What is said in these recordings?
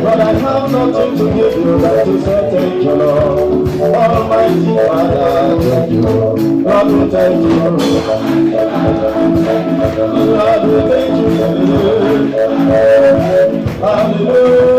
But I have nothing to give you but to say thank you, Lord. Almighty Father, thank you. Lord, we thank you. Lord, we thank you. Hallelujah.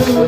Look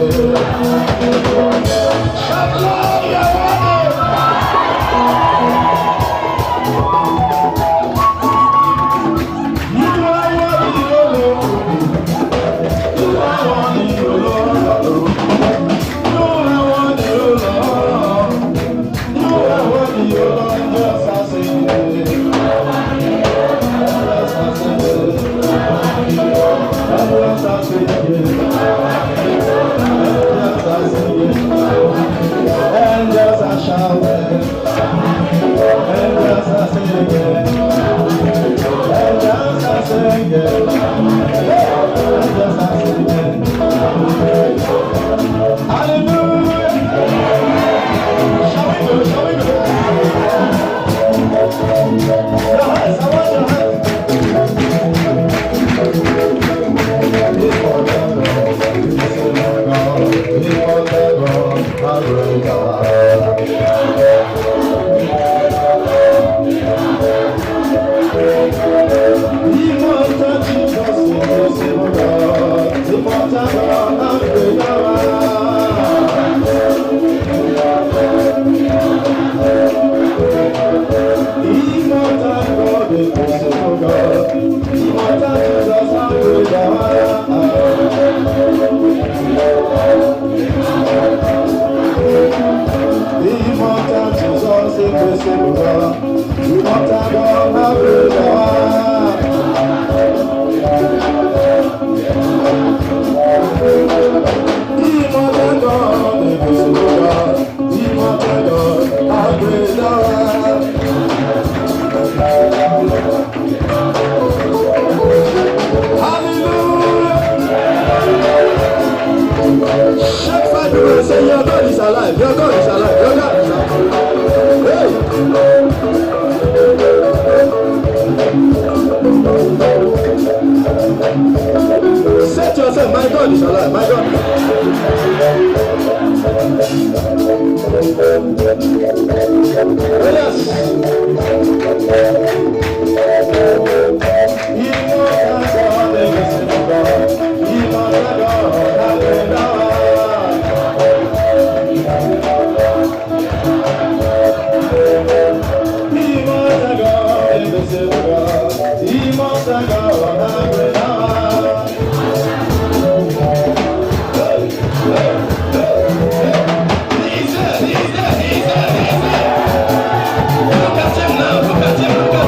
at him now, look at him, look at him.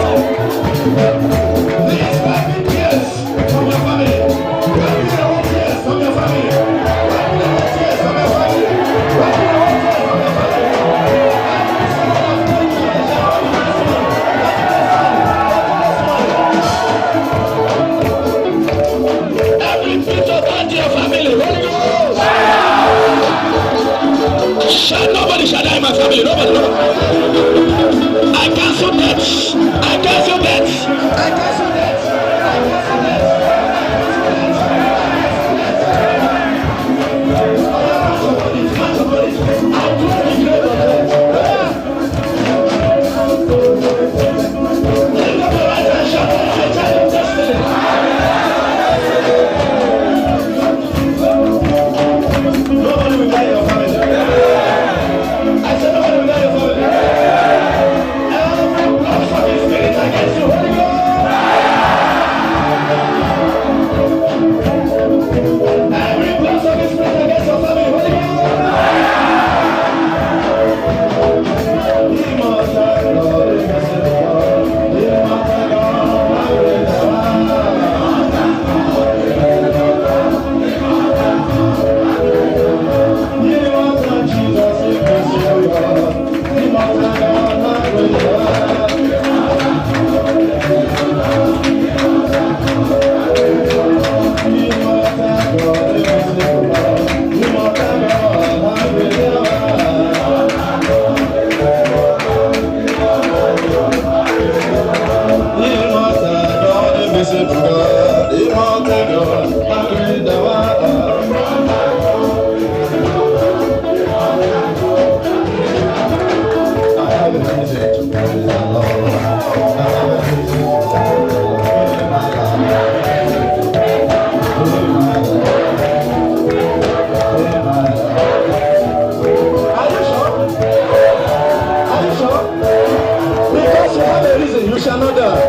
shall not die.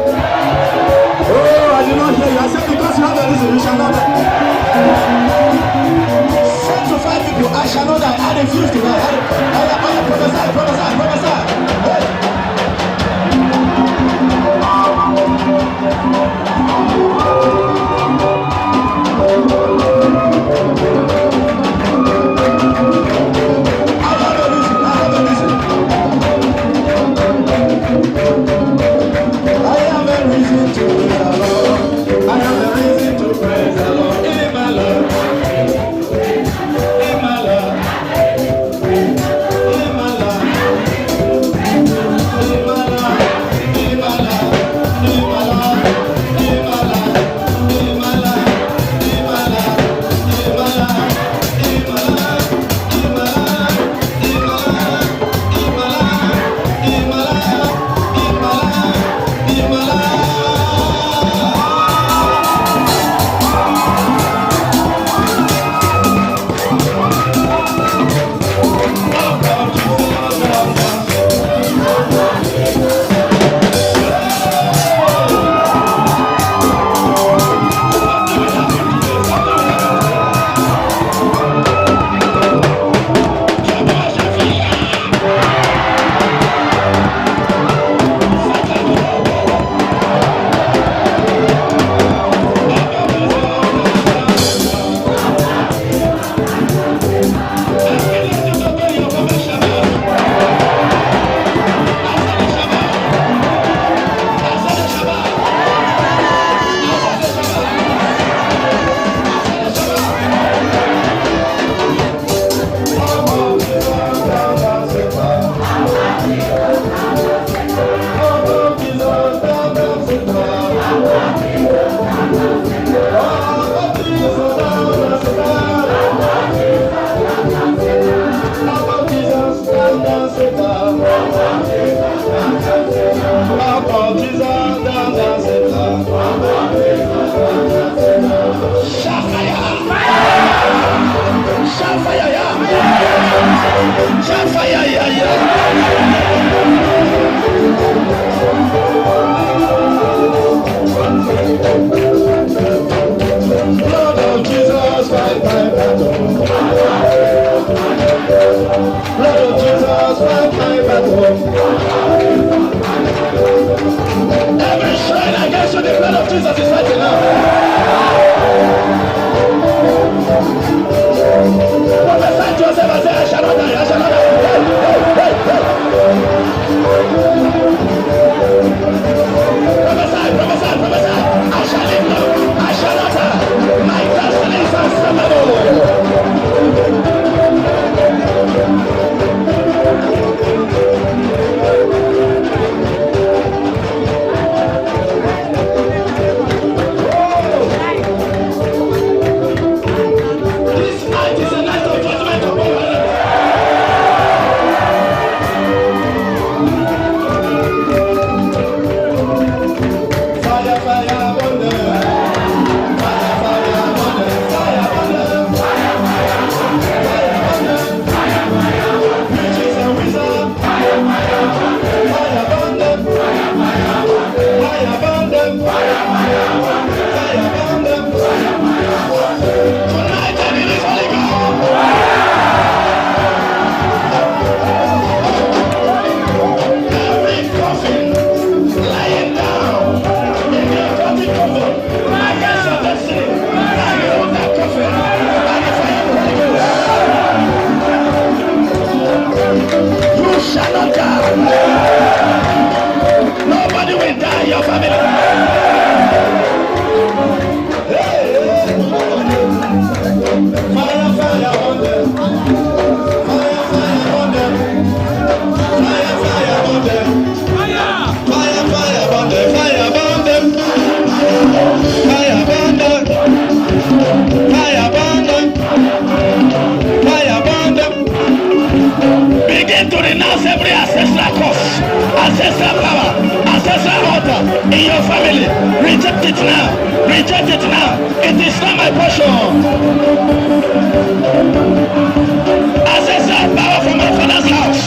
Oh, I did not hear you. I said because you have a reason, you shall not die. Say to 5 people, I shall not die. I refuse to die. I prophesy, prophesy, prophesy. Hey. in your family. Reject it now. Reject it now. It is not my portion. Ancestral power from my father's house,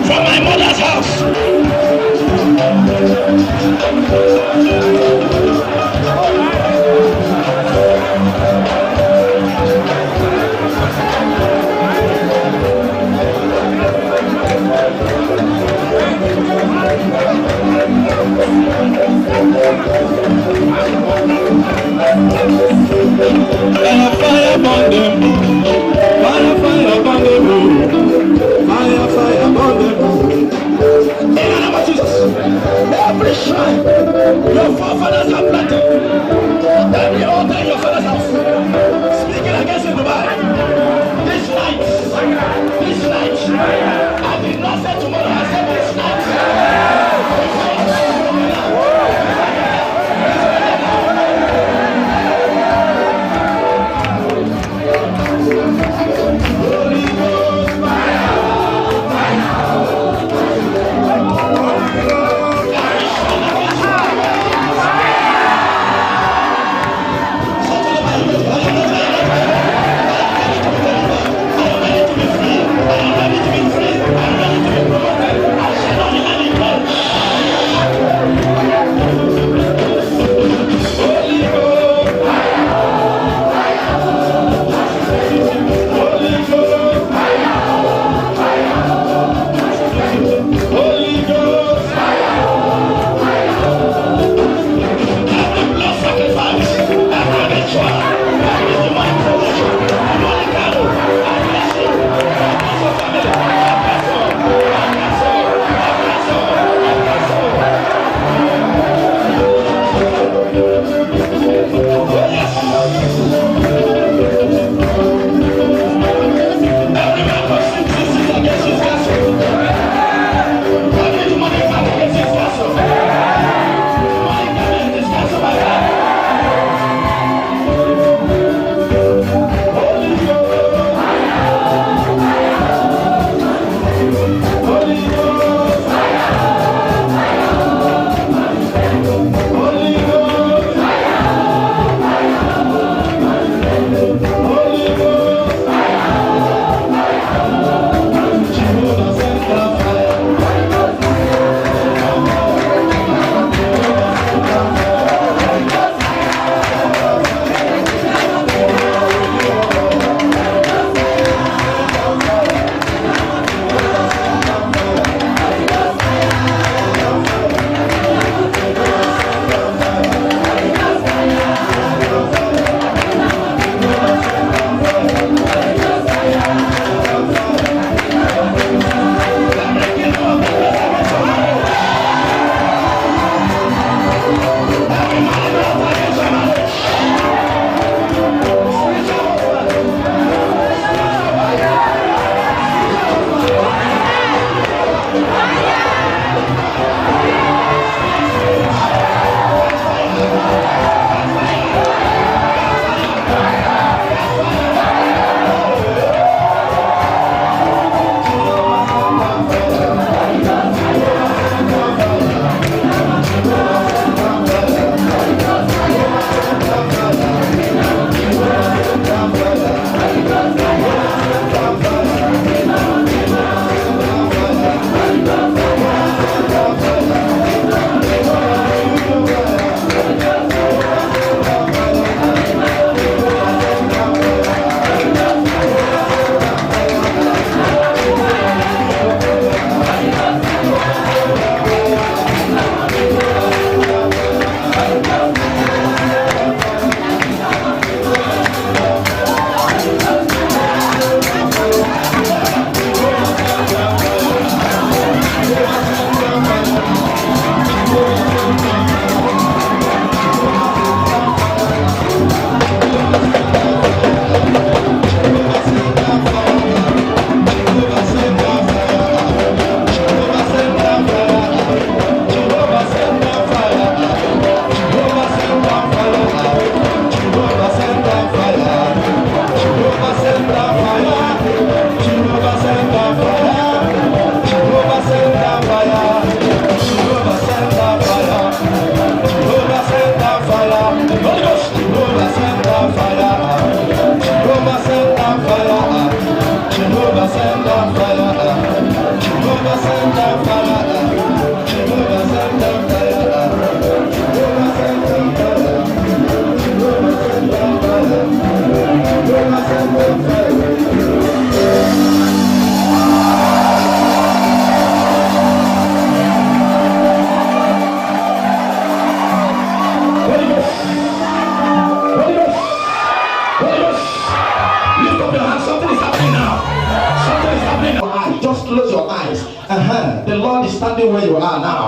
from my mother's house. Fire upon them, fire upon them, fire upon them. In the name of Jesus, every shrine your forefathers have planted, every altar in your father's house, speaking against you, Dubai. This night, I did not say tomorrow, I said this night.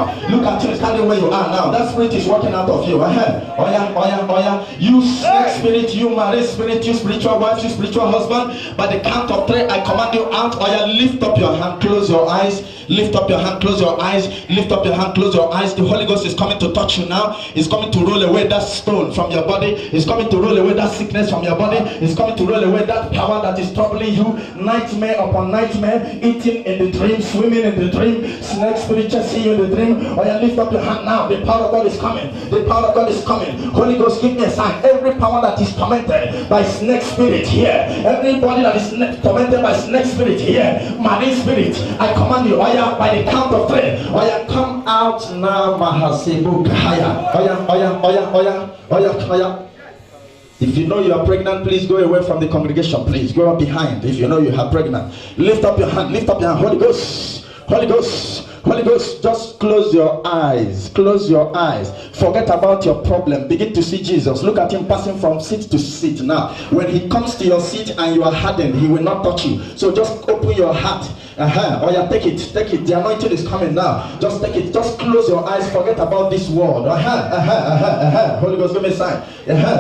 now. Look at you standing where you are now. That spirit is working out of you. You snake spirit, you married spirit, you spiritual wife, you spiritual husband. By the count of 3, I command you out. Lift up your hand, close your eyes. Lift up your hand, close your eyes. Lift up your hand, close your eyes. The Holy Ghost is coming to touch you now. He's coming to roll away that stone from your body. He's coming to roll away that sickness from your body. He's coming to roll away that power that is troubling you. Nightmare upon nightmare. Eating in the dream, swimming in the dream. Snake spirit just see you in the dream. Lift up your hand now. The power of God is coming. The power of God is coming. Holy Ghost, give me a sign. Every power that is tormented by snake spirit here. Everybody that is tormented by snake spirit here. Marine spirit. I command you. By the count of 3. Come out now. Mahasebu Kahaya. If you know you are pregnant, please go away from the congregation. Please go up behind. If you know you are pregnant, lift up your hand. Lift up your hand. Holy Ghost. Holy Ghost. Holy Ghost, just close your eyes. Close your eyes. Forget about your problem. Begin to see Jesus. Look at him passing from seat to seat now. When he comes to your seat and you are hardened, he will not touch you. So just open your heart. Take it. Take it. The anointing is coming now. Just take it. Just close your eyes. Forget about this world. Holy Ghost, give me a sign.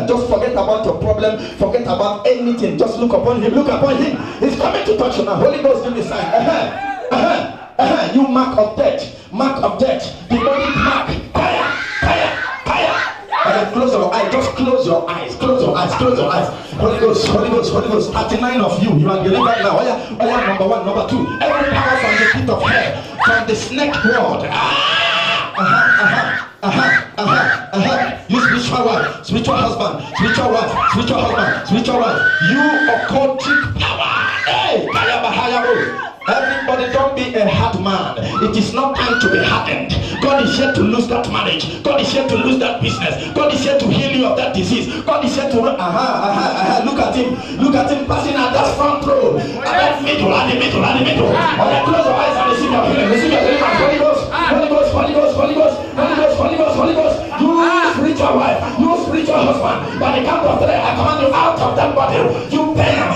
Just forget about your problem. Forget about anything. Just look upon him. Look upon him. He's coming to touch you now. Holy Ghost, give me a sign. You mark of death, demonic mark, fire. Close your eyes, just close your eyes, close your eyes. Holy Ghost, 39 of you are delivered now. Number 1, number 2. Every power from the pit of hell, from the snake world. You spiritual wife, spiritual husband, spiritual wife, spiritual wife. You occultic power. Hey, everybody, don't be a hard man. It is not time to be hardened. God is here to lose that marriage. God is here to lose that business. God is here to heal you of that disease. God is here to look at him passing at that front row, at the middle. Close your eyes and receive your healing. Receive your deliverance. Holy Ghost. You spiritual wife, you spiritual husband. By the count of 3, I command you out of that body. You pain,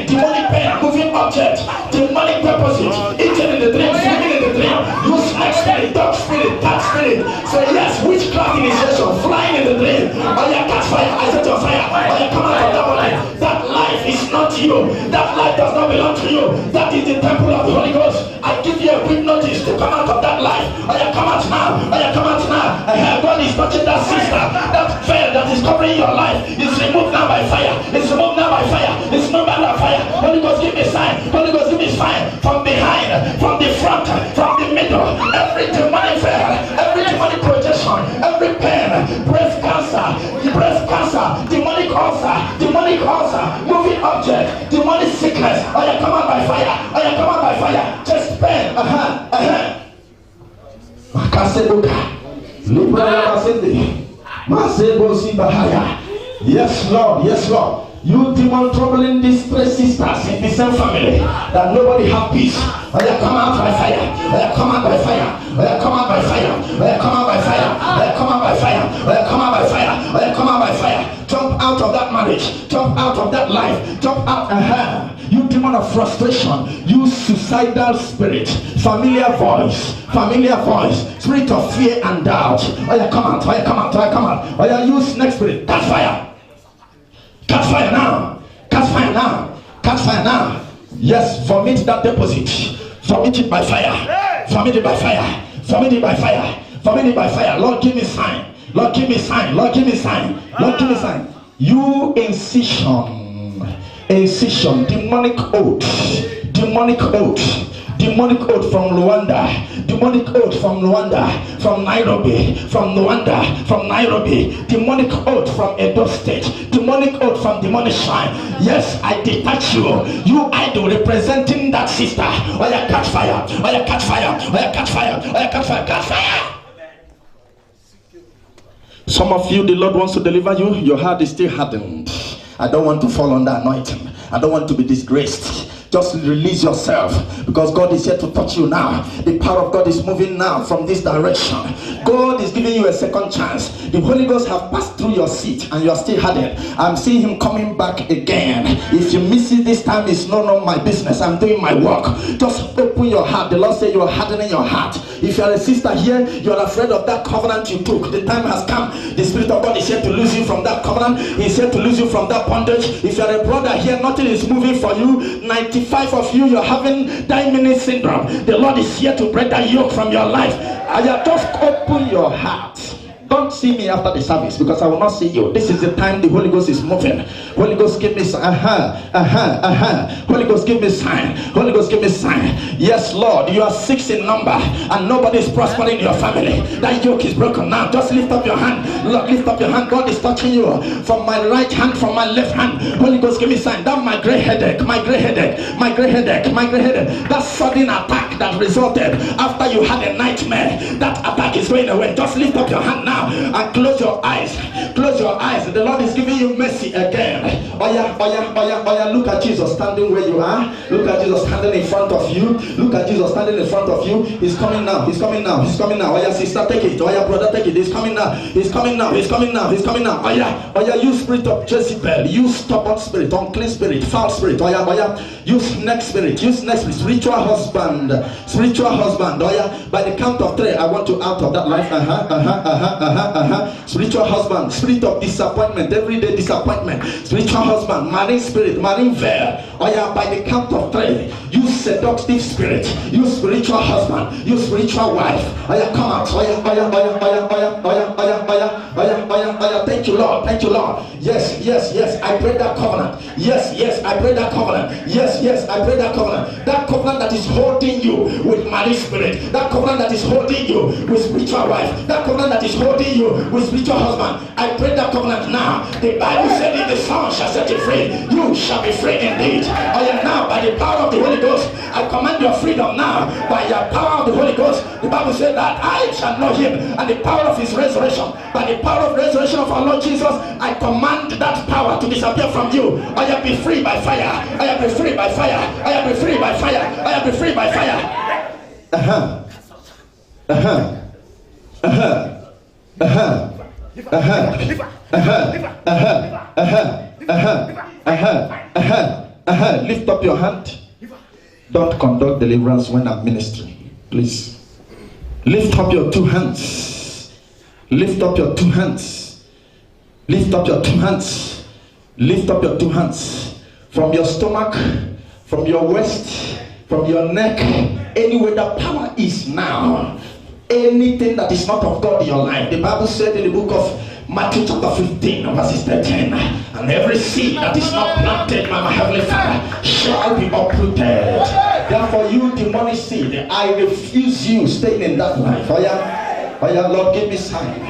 demonic pain, moving object, demonic purposes, eating in the dream, swimming in the dream. You snake spirit, dog spirit, cat spirit. Say yes, witchcraft initiation, flying in the dream. Catch fire, I set your fire. Come out of that body. That life is not you. That life does not belong to you. That is the temple of the Holy Ghost. I give you a quick notice to come out of that life. Come out now. God is touching that sister. That veil that is covering your life is removed now by fire. It's removed now by fire. It's removed now by fire. Holy Ghost, give me sign. Holy Ghost, give me sign. From behind, from the front, from the middle. Every demonic veil, every demonic projection, every pain, breast cancer, demonic ulcer, moving object, demonic sickness. Come out by fire. Just pain. Yes, Lord. You demon troubling these 3 sisters in the same family that nobody have peace. Come out by fire. Come out by fire. Jump out of that marriage. Jump out of that life. Jump out. You demon of frustration. You suicidal spirit. Familiar voice. Spirit of fear and doubt. Come out. You snake spirit. Catch fire. Catch fire now. Yes, vomit that deposit. Vomit it by fire. Lord, give me sign. You incision, demonic oath from Luanda, from Nairobi, demonic oath from Edo State, demonic oath from demonic shrine. Yes, I detach you idol representing that sister. Catch fire. Some of you, the Lord wants to deliver you. Your heart is still hardened. I don't want to fall under anointing. I don't want to be disgraced. Just release yourself, because God is here to touch you now. The power of God is moving now from this direction. God is giving you a second chance. The Holy Ghost have passed through your seat and you are still hardened. I'm seeing him coming back again. If you miss it this time, it's not my business. I'm doing my work. Just open your heart. The Lord said you are hardening your heart. If you are a sister here, you are afraid of that covenant you took. The time has come. The Spirit of God is here to lose you from that covenant. He's here to lose you from that bondage. If you are a brother here, nothing is moving for you. 95 of you, you're having diamond syndrome. The Lord is here to break that yoke from your life. Just open your heart. Don't see me after the service, because I will not see you. This is the time the Holy Ghost is moving. Holy Ghost, give me sign. Holy Ghost, give me sign. Holy Ghost, give me sign. Yes, Lord, you are 6 in number and nobody is prospering in your family. That yoke is broken now. Just lift up your hand. Lord, lift up your hand. God is touching you from my right hand, from my left hand. Holy Ghost, give me sign. That my great headache, that sudden attack that resulted after you had a nightmare, that attack is going away. Just lift up your hand now and close your eyes. Close your eyes. The Lord is giving you mercy again. Look at Jesus standing where you are. Look at Jesus standing in front of you. Look at Jesus standing in front of you. He's coming now. He's coming now. He's coming now. Sister, take it. Brother, take it. He's coming now. He's coming now. He's coming now. He's coming now. You spirit of Jezebel. You stubborn spirit, unclean spirit, foul spirit. You snake spirit. You snake spirit. Spiritual husband. By the count of 3, I want you out of that life. Spiritual husband, spirit of disappointment, everyday disappointment. Spiritual husband, marine spirit, marine veil. By the count of 3, you seductive spirit, you spiritual husband, you spiritual wife. Come out. Thank you, Lord. Thank you, Lord. Yes. I pray that covenant. Yes. I pray that covenant. Yes. I pray that covenant. That covenant that is holding you with marine spirit. That covenant that is holding you with spiritual wife. That covenant that is holding you with spiritual husband. I pray that covenant now. The Bible said, if the Son shall set you free, you shall be free indeed. Now, by the power of the Holy Ghost, I command your freedom now. By your power of the Holy Ghost, the Bible said that I shall know him, and the power of his resurrection. By the power of resurrection of our Lord Jesus, I command that power to disappear from you. I am be free by fire. I am be free by fire. I am be free by fire. I am be free by fire. Lift up your hand. Don't conduct deliverance when I'm ministering, please. Lift up your 2 hands. Lift up your 2 hands. Lift up your 2 hands. Lift up your 2 hands. From your stomach, from your waist, from your neck, anywhere that power is now. Anything that is not of God in your life. The Bible said in the book of Matthew chapter 15 verses 13, and every seed that is not planted by my heavenly Father shall be uprooted. Therefore, you demonic seed, I refuse you staying in that life. Lord, give me sign.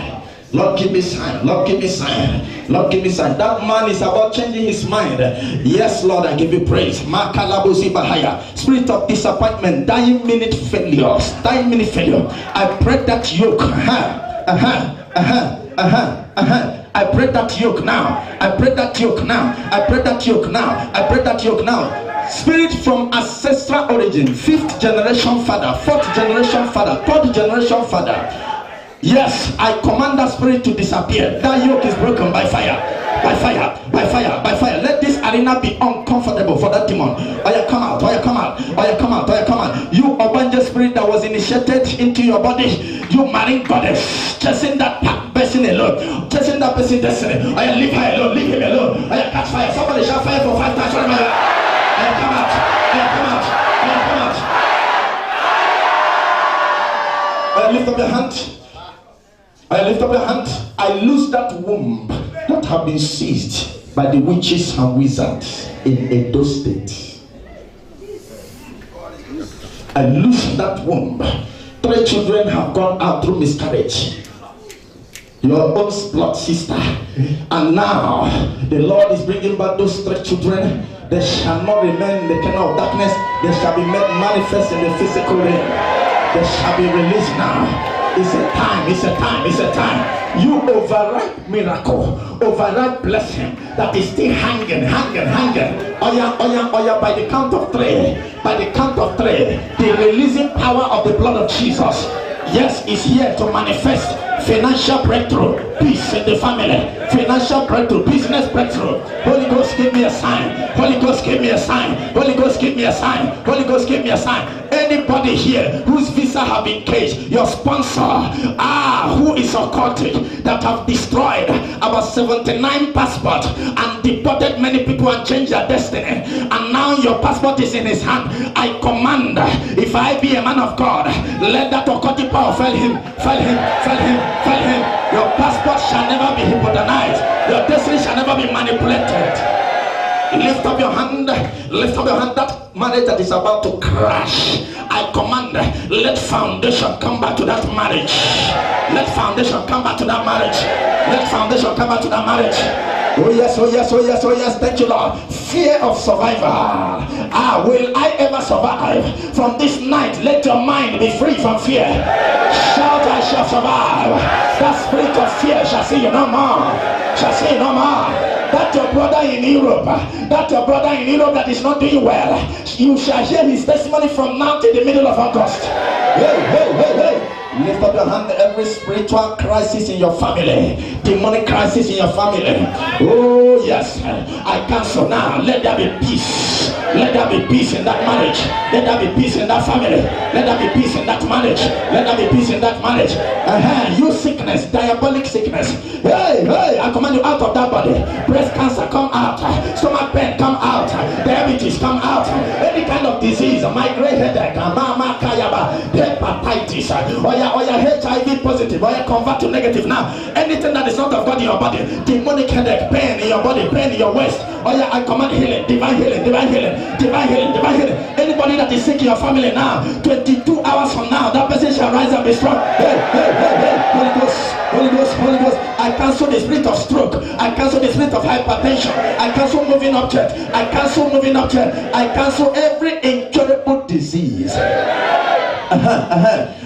Lord, give me sign. Lord, give me sign. Lord, give me sign. That man is about changing his mind. Yes, Lord, I give you praise. Spirit of disappointment, dying minute failures, dying minute failure. I break that yoke. I break that yoke now. I break that yoke now. I break that yoke now. I break that yoke now. Spirit from ancestral origin, 5th generation father, 4th generation father, 3rd generation father. Yes, I command that spirit to disappear. That yoke is broken by fire. By fire, by fire, by fire. Let this arena be uncomfortable for that demon. Come out, come out, come out, come out. You abundant spirit that was initiated into your body, you marine goddess, chasing that person alone, chasing that person destiny. Leave her alone, leave him alone. Catch fire. Somebody shout fire for 5 times. Come out, come out, come out. Lift up your hand. I lift up your hand. I lose that womb that have been seized by the witches and wizards in Edo State. I lose that womb. 3 children have gone out through miscarriage. Your own blood sister. And now the Lord is bringing back those 3 children. They shall not remain in the kingdom of darkness. They shall be made manifest in the physical realm. They shall be released now. It's a time, it's a time, it's a time. You override miracle, override blessing that is still hanging. Oya, by the count of three, the releasing power of the blood of Jesus, yes, is here to manifest financial breakthrough, peace in the family, financial breakthrough, business breakthrough. Holy Ghost, give me a sign. Holy Ghost, give me a sign. Holy Ghost, give me a sign. Holy Ghost, give me a sign. Anybody here whose visa have been caged, your sponsor, who is occultic, that have destroyed about 79 passports and deported many people and changed their destiny, and now your passport is in his hand. I command, if I be a man of God, let that occultic power fail him. Your passport shall never be hypnotized. Your destiny shall never be manipulated. Lift up your hand. That marriage that is about to crash, I command, let foundation come back to that marriage. Let foundation come back to that marriage. Let foundation come back to that marriage. Oh yes, thank you, Lord. Fear of survival. Will I ever survive? From this night, let your mind be free from fear. Shout, I shall survive. That spirit of fear shall see you no more. Shall see you no more. That your brother in Europe, that is not doing well, you shall hear his testimony from now to the middle of August. Hey. Lift up your hand. Every spiritual crisis in your family, demonic crisis in your family, oh yes, I cancel now. Let there be peace. Let there be peace in that marriage. Let there be peace in that family. Let there be peace in that marriage. Let there be peace in that marriage. You sickness, diabolic sickness, hey, I command you out of that body. Breast cancer, come out. Stomach pain, come out. Diabetes, come out. Any kind of disease, migraine headache, mama kayaba, hepatitis, or your HIV positive, or you convert to negative now. Anything that is not of God in your body, demonic headache, pain in your body, pain in your waist, I command healing, divine healing. Anybody that is sick in your family now, 22 hours from now, that person shall rise and be strong. Hey, Holy Ghost, I cancel the spirit of stroke, I cancel the spirit of hypertension, I cancel moving object, I cancel every incurable disease.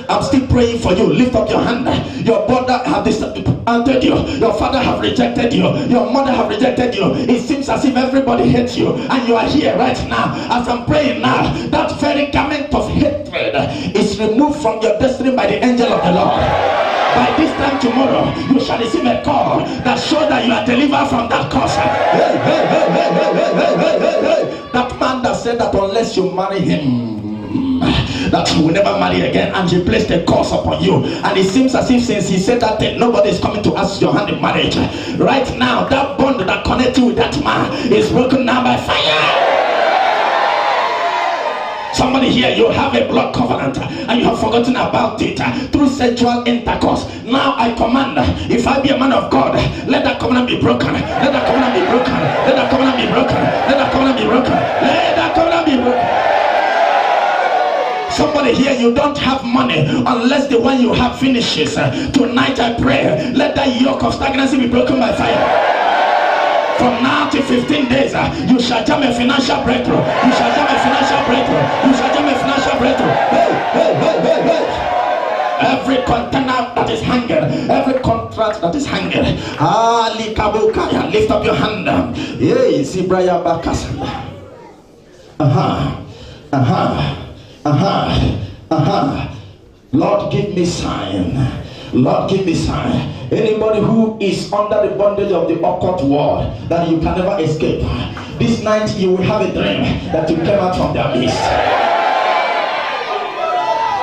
I'm still praying for you. Lift up your hand. Your brother have disappointed you. Your father have rejected you. Your mother have rejected you. It seems as if everybody hates you, and you are here right now. As I'm praying now, that very garment of hatred is removed from your destiny by the angel of the Lord. By this time tomorrow, you shall receive a call that shows that you are delivered from that curse. That man that said that unless you marry him, that he will never marry again, and he placed a curse upon you, and it seems as if since he said that thing, nobody is coming to ask your hand in marriage. Right now, that bond that connected you with that man is broken now by fire. Somebody here, you have a blood covenant and you have forgotten about it through sexual intercourse. Now I command, if I be a man of God, let that covenant be broken. Let that covenant be broken. Let that covenant be broken. Let that covenant be broken. Let that covenant be broken. Somebody here, you don't have money unless the one you have finishes. Tonight I pray, let that yoke of stagnancy be broken by fire. From now to 15 days, you shall jam a financial breakthrough. You shall jam a financial breakthrough. You shall jam a financial breakthrough. Hey. Every container that is hanging, every contract that is hanging, lift up your hand. Yay, Zibraya Bakasanda. Lord, give me sign. Lord, give me sign. Anybody who is under the bondage of the occult world that you can never escape, this night you will have a dream that you came out from their midst.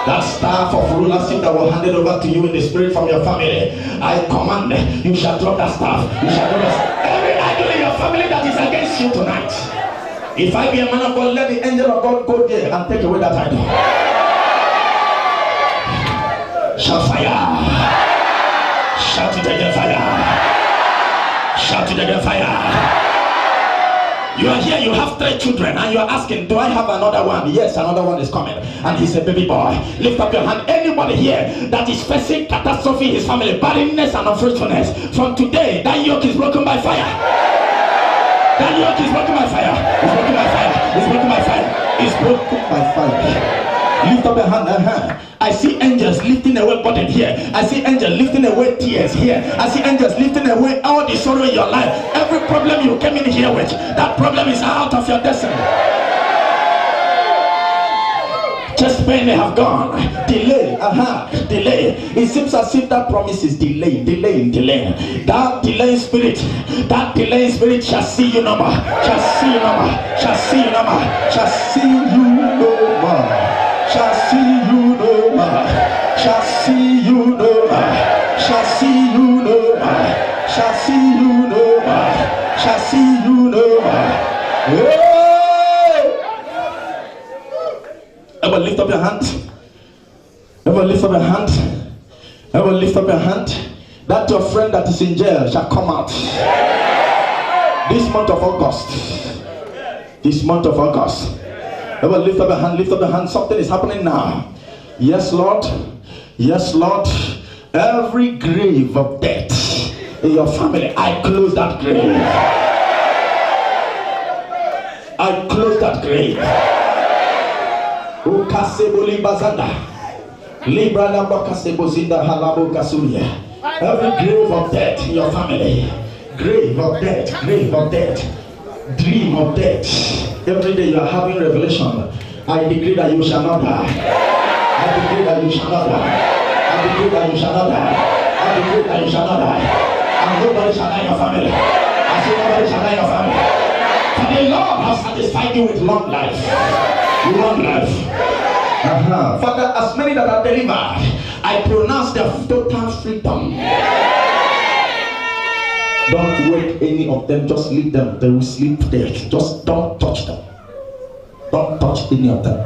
That staff of rulership that will hand it over to you in the spirit from your family, I command, you shall drop that staff. You shall drop that. Every idol in your family that is against you tonight, if I be a man of God, let the angel of God go there and take away that idol. Shout fire! Shout it again, fire! Shout it again, fire! You are here, you have 3 children, and you are asking, do I have another one? Yes, another one is coming, and he's a baby boy. Lift up your hand. Anybody here that is facing catastrophe in his family, barrenness and unfruitfulness, from today, that yoke is broken by fire. That yoke is broken by fire. It's broken by fire. It's broken by fire. It's broken by fire. Lift up your hand. I see angels lifting away burden here. I see angels lifting away tears here. I see angels lifting away all the sorrow in your life. Every problem you came in here with, that problem is out of your destiny. Chest pain may have gone. Delay, delay. It seems as if that promise is delaying. That delaying spirit shall see you no more. Shall see you no more. Shall see you no more. Shall see you no more. Shall see you no more. Shall see you no more. Shall see you no more. Shall see you no more. Shall see you no more. Ever lift up your hand? Ever lift up your hand? Ever lift up your hand? That your friend that is in jail shall come out. This month of August. This month of August. Ever lift up your hand? Lift up your hand. Something is happening now. Yes, Lord. Yes, Lord. Every grave of death in your family, I close that grave. I close that grave. Ukasebuli bazanda, Libra lamba kasebozinda halabo kasuya. Every grave of death in your family, grave of death, dream of death. Every day you are having revelation. I decree that you shall not die. I decree that you shall not die. I decree that you shall not die. I decree that you shall not die. And nobody shall die in your family. I say nobody shall die in your family. For the Lord has satisfied you with long life. Long life. Father, as many that are delivered, I pronounce their total freedom. Don't wake any of them, just leave them. They will sleep there. Just don't touch them. Don't touch any of them.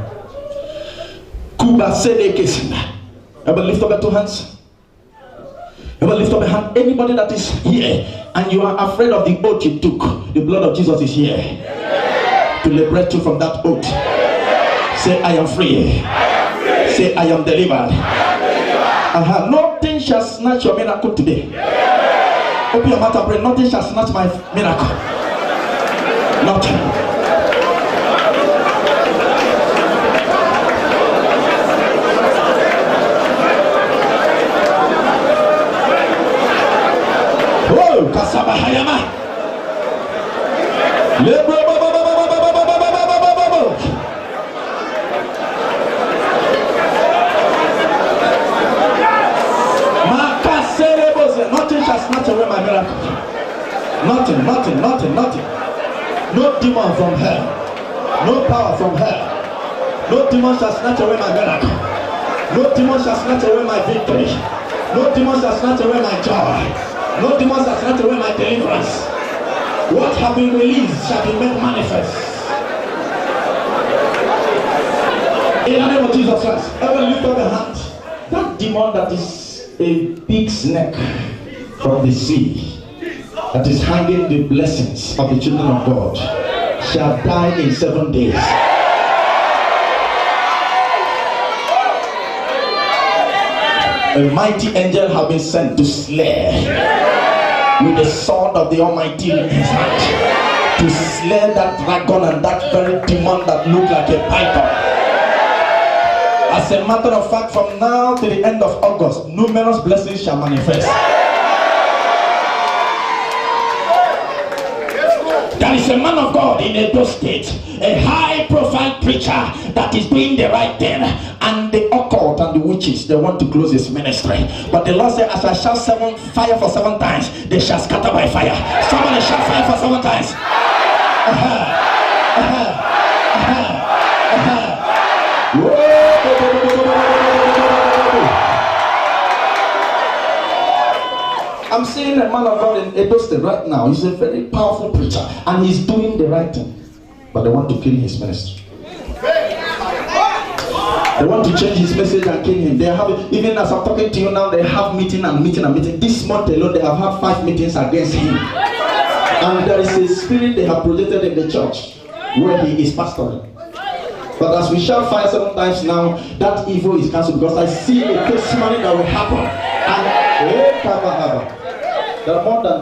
Kuba Sedekesina. Ever lift up your two hands? Ever lift up your hand? Anybody that is here and you are afraid of the oath you took, the blood of Jesus is here to liberate you from that oath. Say, I am free. Say, I am delivered. Nothing shall snatch your miracle today. Open your mouth and pray. Nothing shall snatch my miracle. Nothing. Oh, Kasaba Hayama. Nothing shall snatch away my miracle. Nothing. No demon from hell. No power from hell. No demon shall snatch away my miracle. No demon shall snatch away my victory. No demon shall snatch away my joy. No demon shall snatch away my deliverance. What have been released shall be made manifest. In the name of Jesus Christ, ever lift up your hand. That demon that is a big snake from the sea, that is hanging the blessings of the children of God, shall die in 7 days. A mighty angel has been sent to slay with the sword of the Almighty in his hand, to slay that dragon and that very demon that looked like a python. As a matter of fact, from now to the end of August, numerous blessings shall manifest. There is a man of God in Edo State, a high-profile preacher that is doing the right thing, and the occult and the witches, they want to close his ministry. But the Lord said, as I shout fire for 7 times, they shall scatter by fire. Somebody shout fire for 7 times. I'm seeing a man of God in Edo State right now. He's a very powerful preacher and he's doing the right thing. But they want to kill his ministry. They want to change his message and kill him. They have, even as I'm talking to you now, they have meeting. This month alone, they have had 5 meetings against him. And there is a spirit they have projected in the church where he is pastoring. But as we shall fire 7 times now, that evil is cancelled, because I see a testimony that will happen. And there are more than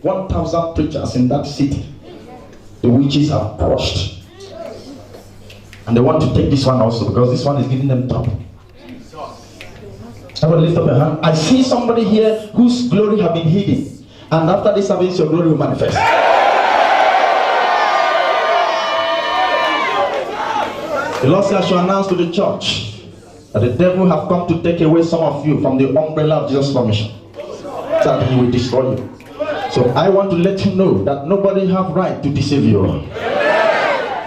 1,000 preachers in that city. The witches have crushed. And they want to take this one also because this one is giving them trouble. Everybody lift up your hand. I see somebody here whose glory have been hidden. And after this service, your glory will manifest. The Lord says I should announce to the church that the devil have come to take away some of you from the umbrella of Jesus' mission, so that he will destroy you. So I want to let you know that nobody have right to deceive you.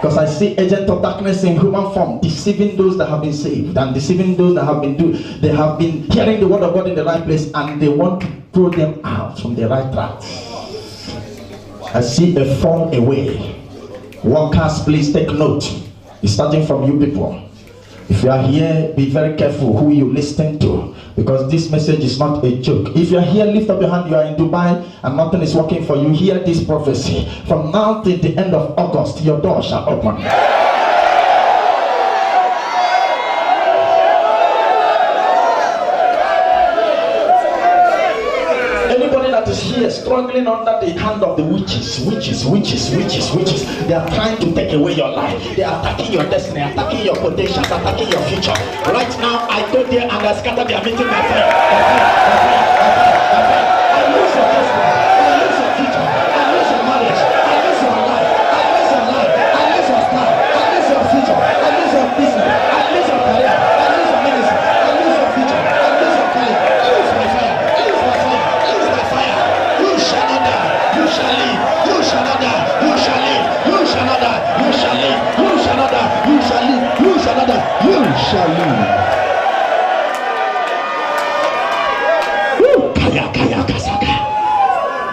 Because I see agent of darkness in human form deceiving those that have been saved and deceiving those that have been they have been hearing the word of God in the right place and they want to throw them out from the right track. I see a fall away. Workers, please take note. It's starting from you people. If you are here, be very careful who you listen to, because this message is not a joke. If you are here, lift up your hand. You are in Dubai and nothing is working for you. Hear this prophecy. From now till the end of August, your door shall open. Is here struggling under the hand of the witches. They are trying to take away your life. They are attacking your destiny, attacking your potential, attacking your future. Right now, I go there and I scatter their meeting my friend. I lose your destiny. I lose your future. I lose your marriage. I lose your life. I lose your life. I lose your star. I lose your future. I lose your business. I lose your career. I lose your ministry. I lose your future. I lose your career. I lose my fire. I lose my fire. I lose my fire. You shall not die. You shall live. You shall not die. You shall live. You shall not die. You shall live. You shall not die. You shall live. You shall not die. You shall live. Kaya kasaka.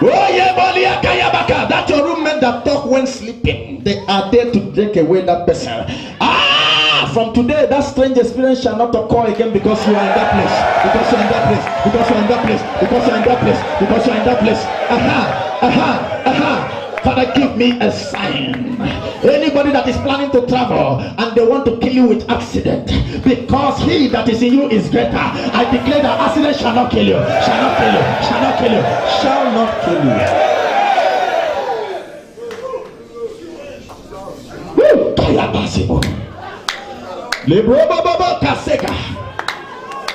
Oh yeah, Bolia Kaya Baka. That's your roommate that talk when sleeping. They are there to take away that person. From today, that strange experience shall not occur again because you are in that place. Because you are in that place. Because you are in that place. Because you are in that place. Because you are in that place. Father, give me a sign. Anybody that is planning to travel and they want to kill you with accident, because he that is in you is greater. I declare that accident shall not kill you. Shall not kill you. Shall not kill you. Shall not kill you. Kaya possible. Lebroba baba kaseka.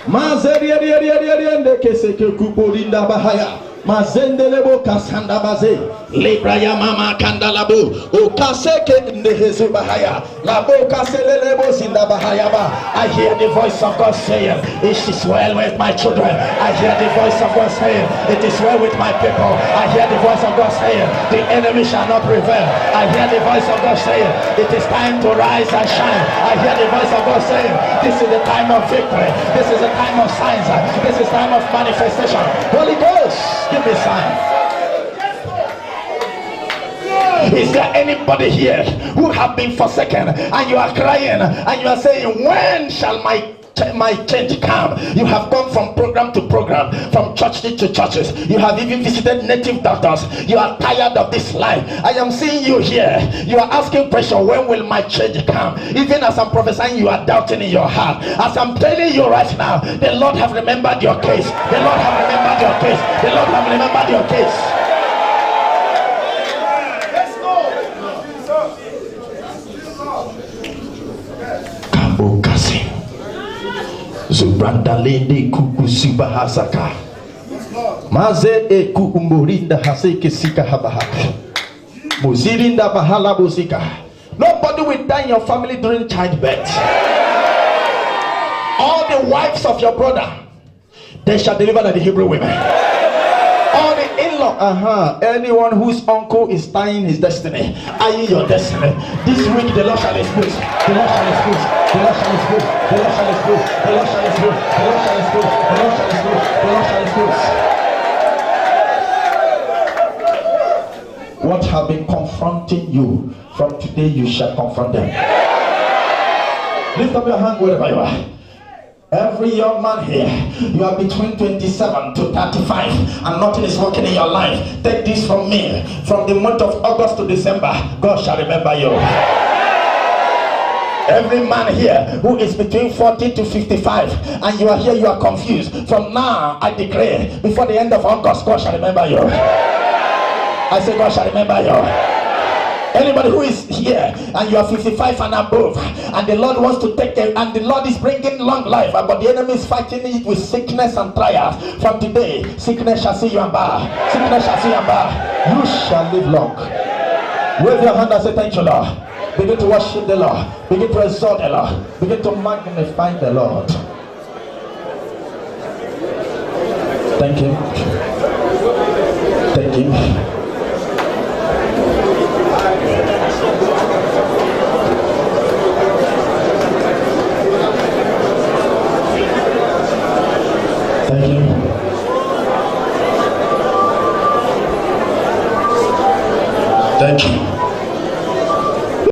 Mazeriende keseke kuporinda bahaya. Mazendelebo kasanda baze. Lebraya mama kandalabu. O kaseke ndehezu bahaya. Labo kaselelebo sinda bahaya ba. I hear the voice of God saying, it is well with my children. I hear the voice of God saying, it is well with my people. I hear the voice of God saying, the enemy shall not prevail. I hear the voice of God saying, it is time to rise and shine. I hear the voice of God saying, this is the time of victory. This is the time of signs. This is time of manifestation. Holy Ghost, give me sign. Is there anybody here who have been forsaken and you are crying and you are saying, when shall my change come? You have gone from program to program, from church to churches. You have even visited native doctors. You are tired of this life. I am seeing you here. You are asking pressure, when will my change come? Even as I'm prophesying, you are doubting in your heart. As I'm telling you right now, the Lord have remembered your case. The Lord have remembered your case. The Lord have remembered your case. Zubrandalende kukusiba hasaka. Maze eku umurinda haseke sika habahaka. Muzirinda bahala buzika. Nobody will die in your family during childbirth. All the wives of your brother, they shall deliver like the Hebrew women. All the in-law, anyone whose uncle is tying his destiny, eyeing your destiny. This week the Lord shall expose. The Lord shall expose. The Lord shall expose. The Lord shall expose. The Lord shall expose. The Lord shall expose. The Lord shall expose. The Lord shall expose. What have been confronting you, from today you shall confront them. Lift up your hand wherever you are. Every young man here, you are between 27 to 35 and nothing is working in your life. Take this from me. From the month of August to December, God shall remember you. Every man here who is between 40 to 55 and you are here, you are confused. From now, I declare, before the end of August, God shall remember you. I say God shall remember you. Anybody who is here and you are 55 and above, and the Lord wants to take care, and the Lord is bringing long life, but the enemy is fighting it with sickness and trials. From today, sickness shall see you and bar. Sickness shall see you and bar. You shall live long. Wave your hand and say, thank you, Lord. Begin to worship the Lord. Begin to exalt the Lord. Begin to magnify the Lord. Thank Him. Thank Him. Thank you. Thank you.